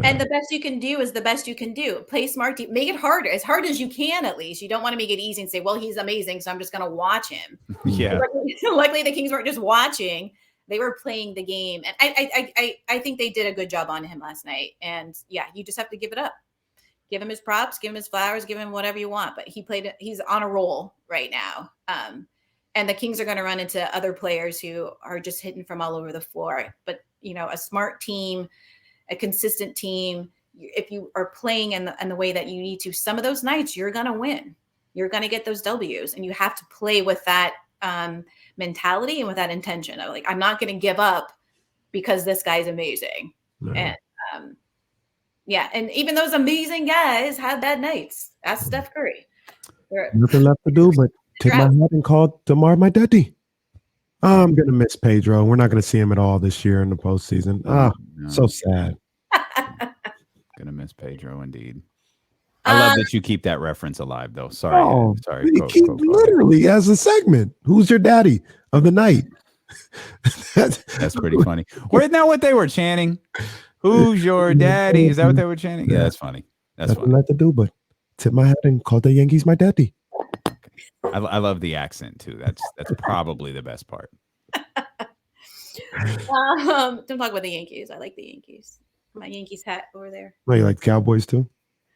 And the best you can do is the best you can do. Play smart, make it harder, as hard as you can. At least you don't want to make it easy and say, well, he's amazing, so I'm just going to watch him. Yeah. Luckily the Kings weren't just watching. They were playing the game. And I think they did a good job on him last night. And yeah, you just have to give it up. Give him his props, give him his flowers, give him whatever you want. But he's on a roll right now. And the Kings are going to run into other players who are just hitting from all over the floor. But, a smart team, a consistent team, if you are playing in the way that you need to, some of those nights you're going to win. You're going to get those W's. And you have to play with that mentality and with that intention of like, I'm not going to give up because this guy's amazing. And and even those amazing guys have bad nights. Ask Steph Curry. Nothing left to do but take my hat and call DeMar my daddy. I'm going to miss Pedro. We're not going to see him at all this year in the postseason. So sad. Going to miss Pedro indeed. I love that you keep that reference alive, though. Sorry. Sorry. Literally as a segment. Who's your daddy of the night? That's pretty funny. Isn't that what they were chanting? Who's your daddy? Is that what they were chanting? Yeah, that's funny. That's funny. Nothing to do but tip my hat and call the Yankees my daddy. I love the accent too. That's probably the best part. Don't talk about the Yankees. I like the Yankees. My Yankees hat over there. Oh, you like Cowboys too?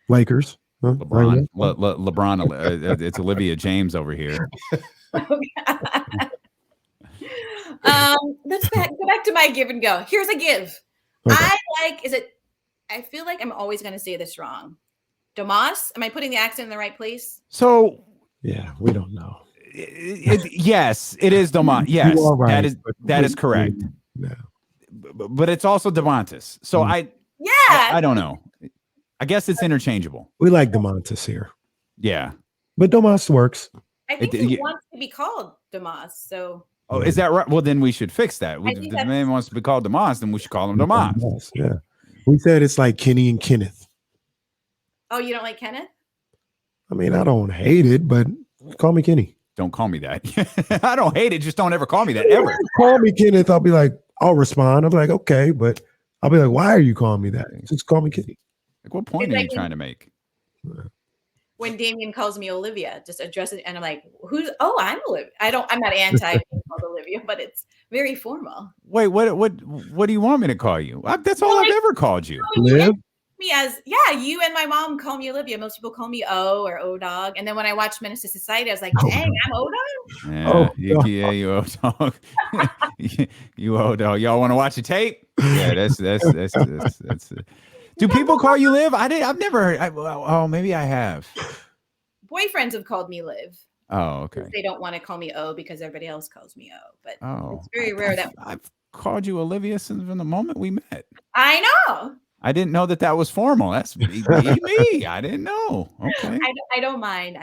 Lakers? Huh? LeBron. LeBron. It's Olivia James over here. Let's go back to my give and go. Here's a give. Okay. I feel like I'm always going to say this wrong. Domas? Am I putting the accent in the right place? So yeah, we don't know. Yes, it is Domas. Yes, right, that is correct. Yeah. But it's also Demontis. So I don't know. I guess it's interchangeable. We like Demontis here. Yeah. But Domas works. I think he wants to be called Domas. So. Oh, is that right? Well, then we should fix that. If the man wants to be called Domas, then we should call him Domas. Yeah. We said it's like Kenny and Kenneth. Oh, you don't like Kenneth? I mean, I don't hate it, but call me Kenny. Don't call me that. I don't hate it. Just don't ever call me that, ever. Call me Kenneth. I'll be like, I'll respond. I'll be like, okay, but I'll be like, why are you calling me that? Just call me Kenny. Like, what point are you trying to make? When Damien calls me Olivia, just address it, and I'm like, I'm Olivia. I'm not anti being called Olivia, but it's very formal. Wait, what do you want me to call you? That's all I've ever called you. Liv? Me as you and my mom call me Olivia. Most people call me O or O Dog. And then when I watched Menace to Society, I was like, dang, I'm O Dog. Yeah, you O Dog. You O Dog. Y'all want to watch a tape? Yeah, that's. Do people call you Liv? I've never heard. Maybe I have. Boyfriends have called me Liv. Oh, okay. They don't want to call me O because everybody else calls me O. But it's very rare that I've called you Olivia since from the moment we met. I know. I didn't know that was formal. That's me. I didn't know. Okay. I don't mind.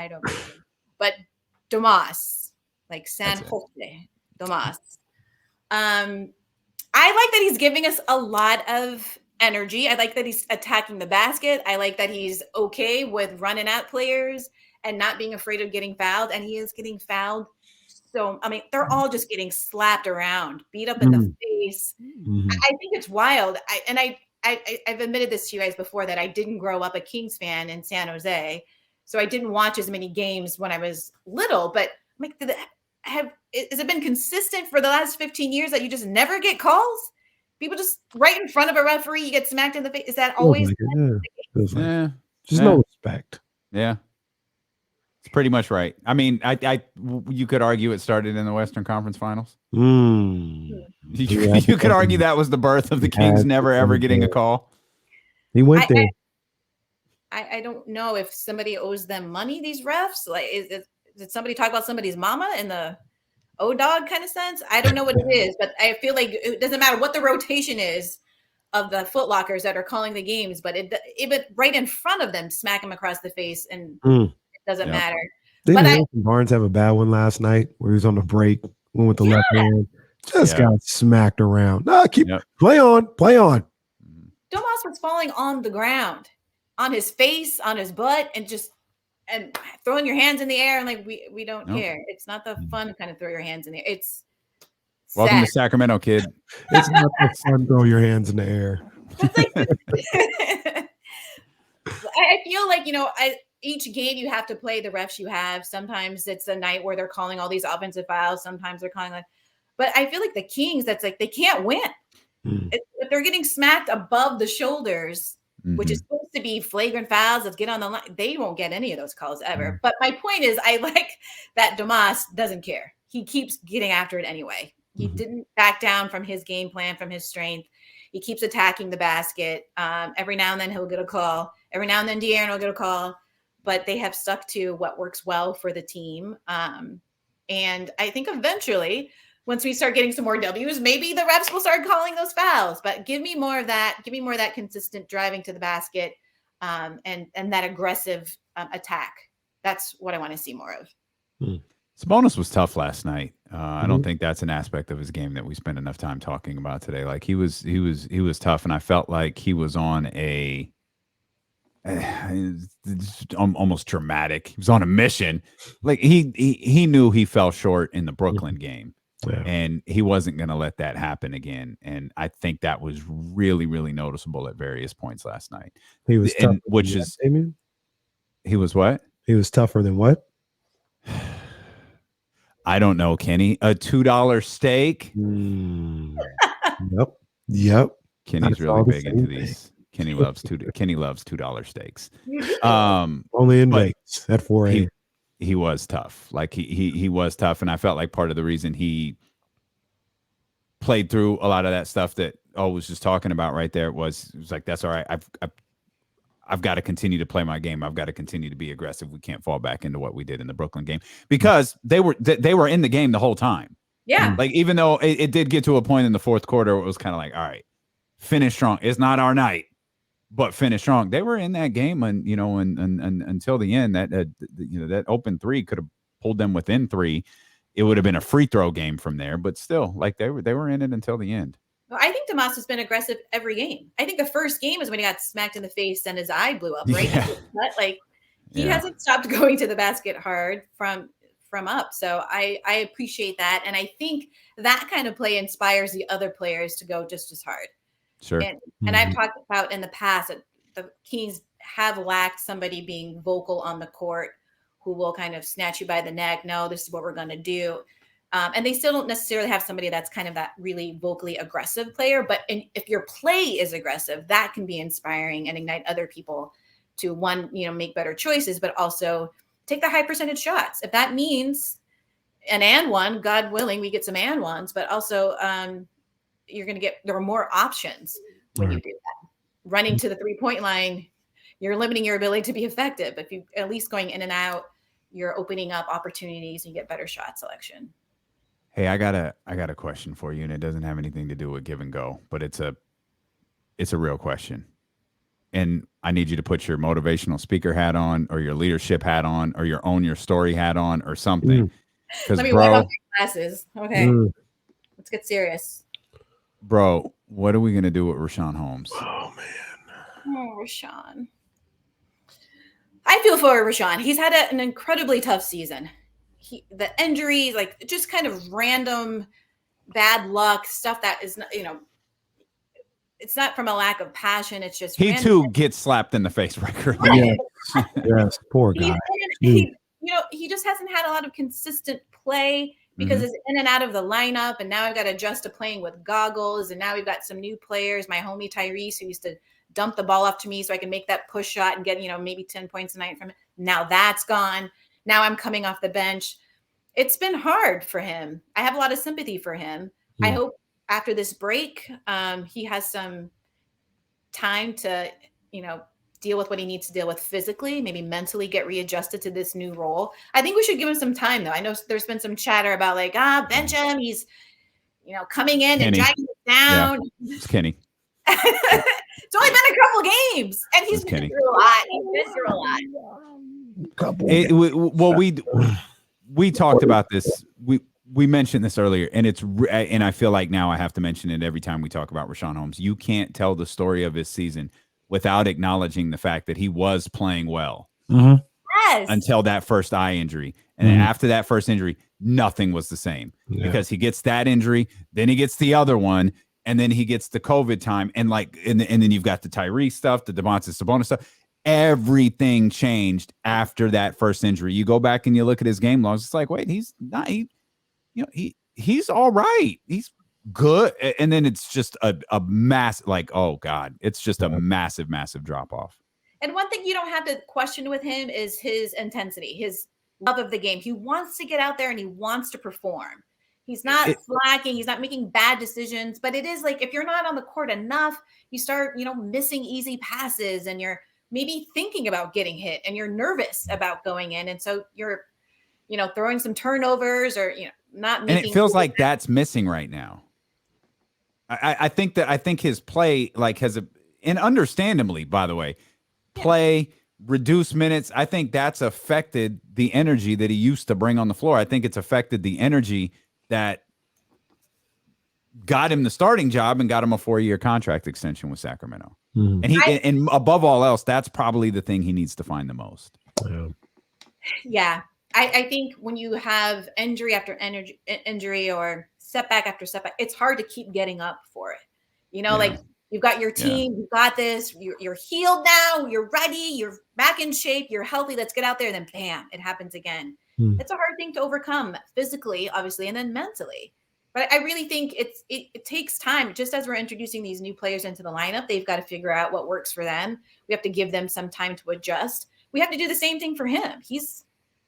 But Domas, like San Jose, Domas. I like that he's giving us a lot of energy. I like that he's attacking the basket. I like that he's okay with running at players and not being afraid of getting fouled. And he is getting fouled. So, I mean, they're all just getting slapped around, beat up in the face. Mm-hmm. I think it's wild. I've admitted this to you guys before that I didn't grow up a Kings fan in San Jose. So I didn't watch as many games when I was little, but I'm like, has it been consistent for the last 15 years that you just never get calls? People just right in front of a referee, you get smacked in the face. Is that always? Just no respect. Yeah. It's pretty much right. I mean, you could argue it started in the Western Conference Finals. You could argue that was the birth of the Kings never ever getting a call. He went there. I don't know if somebody owes them money, these refs. Like, did somebody talk about somebody's mama in the O-Dog kind of sense? I don't know what it is, but I feel like it doesn't matter what the rotation is of the footlockers that are calling the games, but it right in front of them, smack them across the face, and it doesn't matter. Didn't Barnes have a bad one last night where he was on the break, went with the left hand, just got smacked around. Play on. Domas was falling on the ground, on his face, on his butt, and throwing your hands in the air, and like we don't care. It's not the fun kind of throw your hands in the air. It's Welcome to Sacramento, kid. It's not that fun. Throw your hands in the air. I feel like, each game you have to play the refs you have. Sometimes it's a night where they're calling all these offensive fouls. Sometimes they're calling but I feel like the Kings, that's like, they can't win. If they're getting smacked above the shoulders, which is supposed to be flagrant fouls, let's get on the line. They won't get any of those calls ever. But my point is, I like that Damas doesn't care. He keeps getting after it anyway. He didn't back down from his game plan, from his strength. He keeps attacking the basket. Every now and then he'll get a call. Every now and then De'Aaron will get a call. But they have stuck to what works well for the team. And I think eventually, once we start getting some more W's, maybe the refs will start calling those fouls. But give me more of that. Give me more of that consistent driving to the basket and that aggressive attack. That's what I want to see more of. Sabonis was tough last night. I don't think that's an aspect of his game that we spent enough time talking about today. Like he was tough, and I felt like he was on a almost dramatic. He was on a mission. Like he knew he fell short in the Brooklyn game, and he wasn't going to let that happen again. And I think that was really, really noticeable at various points last night. He was tough, he was what? He was tougher than what? I don't know, Kenny. A $2 steak. Yep. Kenny's really big into these. Kenny loves $2 steaks. Only in Vegas at 4 a.m. He was tough. Like he was tough, and I felt like part of the reason he played through a lot of that stuff that O was just talking about right there was like, that's all right. I've got to continue to play my game. I've got to continue to be aggressive. We can't fall back into what we did in the Brooklyn game because they were in the game the whole time. Yeah. Like even though it did get to a point in the fourth quarter where it was kind of like, all right, finish strong. It's not our night, but finish strong. They were in that game and until the end that open three could have pulled them within 3. It would have been a free throw game from there, but still like they were in it until the end. Well, I think Damas has been aggressive every game. I think the first game is when he got smacked in the face and his eye blew up, right? Yeah. Like he hasn't stopped going to the basket hard from up. So I appreciate that. And I think that kind of play inspires the other players to go just as hard. Sure. And I've talked about in the past that the Kings have lacked somebody being vocal on the court who will kind of snatch you by the neck. No, this is what we're going to do. And they still don't necessarily have somebody that's kind of that really vocally aggressive player. But if your play is aggressive, that can be inspiring and ignite other people to make better choices, but also take the high percentage shots. If that means an and one, God willing, we get some and ones, but also there are more options when you do that. Running to the 3-point line, you're limiting your ability to be effective. If you at least going in and out, you're opening up opportunities and you get better shot selection. Hey, I got a question for you, and it doesn't have anything to do with give and go, but it's a real question. And I need you to put your motivational speaker hat on, or your leadership hat on, or your story hat on, or something. Let me wipe off my glasses. Okay, let's get serious. Bro, what are we gonna do with Richaun Holmes? Oh man, Richaun. I feel for Richaun. He's had an incredibly tough season. The injuries, like just kind of random bad luck stuff that is not, it's not from a lack of passion. It's just he too gets slapped in the face regularly. Yes, poor guy. He just hasn't had a lot of consistent play because it's in and out of the lineup. And now I've got to adjust to playing with goggles. And now we've got some new players. My homie Tyrese, who used to dump the ball off to me so I can make that push shot and get, maybe 10 points a night from it. Now that's gone. Now I'm coming off the bench. It's been hard for him. I have a lot of sympathy for him. I hope after this break, he has some time to, deal with what he needs to deal with physically, maybe mentally get readjusted to this new role. I think we should give him some time, though. I know there's been some chatter about bench him. He's, coming in and dragging it down. Yeah, it's Kenny. It's only been a couple games, and he's been through a lot. He's been through a lot. We talked about this. We mentioned this earlier, and I feel like now I have to mention it every time we talk about Richaun Holmes. You can't tell the story of his season without acknowledging the fact that he was playing well. Yes. Yes. Until that first eye injury. And then after that first injury, nothing was the same because he gets that injury, then he gets the other one, and then he gets the COVID time. And and then you've got the Tyrese stuff, the Domantas Sabonis stuff. Everything changed after that first injury. You go back and you look at his game logs. It's like, wait, he's not, he's all right. He's good. And then it's just a mass, oh God, it's just a massive, massive drop off. And one thing you don't have to question with him is his intensity, his love of the game. He wants to get out there and he wants to perform. He's not slacking. He's not making bad decisions. But it is like if you're not on the court enough, you start, missing easy passes and you're maybe thinking about getting hit and you're nervous about going in. And so you're, throwing some turnovers or, not making. And it feels like that's missing right now. I think his play and understandably, by the way, play, reduce minutes. I think that's affected the energy that he used to bring on the floor. I think it's affected the energy that got him the starting job and got him a 4-year contract extension with Sacramento. And and above all else, that's probably the thing he needs to find the most. Yeah. I think when you have injury after injury or setback after setback, it's hard to keep getting up for it. Like you've got your team, you've got this, you're healed now, you're ready, you're back in shape, you're healthy, let's get out there. And then bam, it happens again. It's a hard thing to overcome physically, obviously, and then mentally. But I really think it takes time. Just as we're introducing these new players into the lineup, they've got to figure out what works for them. We have to give them some time to adjust. We have to do the same thing for him. He's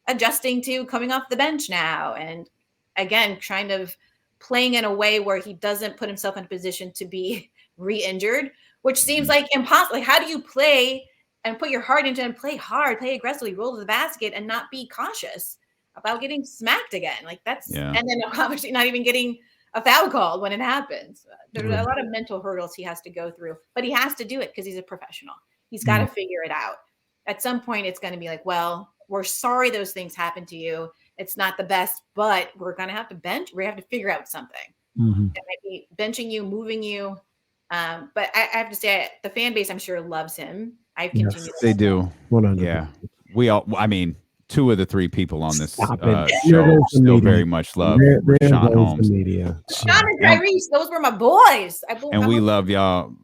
adjusting to coming off the bench now. And again, kind of playing in a way where he doesn't put himself in a position to be re-injured, which seems like impossible. Like, how do you play and put your heart into it and play hard, play aggressively, roll to the basket and not be cautious about getting smacked again? Like and then obviously not even getting a foul called when it happens. There's a lot of mental hurdles he has to go through, but he has to do it because he's a professional. He's got to figure it out. At some point, it's going to be like, well, we're sorry those things happened to you. It's not the best, but we're going to have to bench. We have to figure out something. It might be benching you, moving you. But I have to say, the fan base, I'm sure, loves him. I've continued. They do. 100%. Yeah. We all, two of the three people on this show still very much love Sean Holmes. Sean and Tyrese, those were my boys. And we love y'all